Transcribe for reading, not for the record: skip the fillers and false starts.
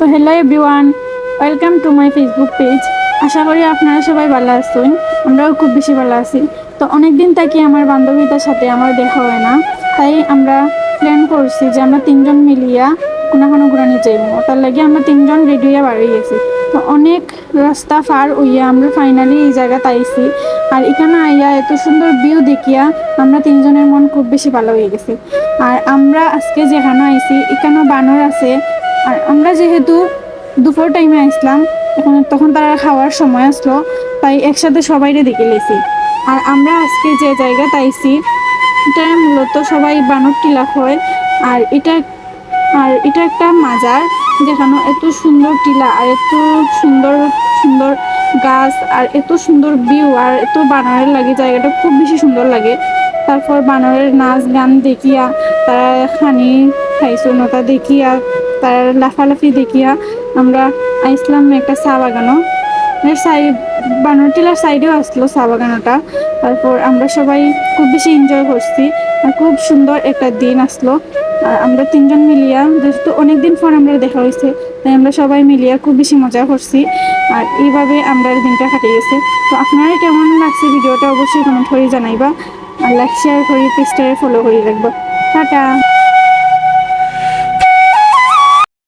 তো hello everyone, welcome to my Facebook page. আশা করি আপনারা সবাই ভালো আছেন, আমরাও খুব বেশি ভালো আছি। তো অনেক দিন থেকে আমার বান্ধবীদের সাথে আমার দেখা হয় না, তাই আমরা প্ল্যান করছি যে আমরা তিনজন মিলিয়া কোনো ঘুরানি যাইব। তার লাগে আমরা তিনজন রেডি হয়ে বার হয়ে গেছি। তো অনেক রাস্তা পার হইয়া আমরা ফাইনালি এই জায়গাতে আইছি। আর এখানে আইয়া এত সুন্দর ভিউ দেখিয়া আমরা তিনজনের মন খুব বেশি ভালো হয়ে গেছে। আর আমরা আজকে যেখানে আইছি এখানেও বানর আছে। আর আমরা যেহেতু দুপুর টাইমে আসলাম, তখন তারা খাওয়ার সময় আসলো, তাই একসাথে সবাইরে দেখে লেছি। আর আমরা আজকে যে জায়গাতে আইছি এটা মূলত সবাই বানর টিলা হয়। আর এটা একটা মাজার, যেখানে এত সুন্দর টিলা আর এত সুন্দর সুন্দর গাছ আর এত সুন্দর ভিউ আর এত বানরের লাগে, জায়গাটা খুব বেশি সুন্দর লাগে। তারপর বানরের নাচ গান দেখিয়া, তারা খানি খাইছো নতা দেখিয়া, তার লাফালাফি দেখিয়া আমরা আইসলাম একটা চা বাগানও। বানর টিলার সাইডেও আসলো চা বাগানটা। তারপর আমরা সবাই খুব বেশি এনজয় করছি আর খুব সুন্দর একটা দিন আসলো। আর আমরা তিনজন মিলিয়া, যেহেতু অনেকদিন পর আমরা দেখা হয়েছে, তাই আমরা সবাই মিলিয়া খুব বেশি মজা করছি। আর এইভাবে আমরা দিনটা কাটিয়ে গেছে। তো আপনারা কেমন লাগছে ভিডিওটা অবশ্যই কমেন্ট করে জানাইবা। আর লাইক শেয়ার করি, পেজটাকে ফলো করে রাখবো। টাটা।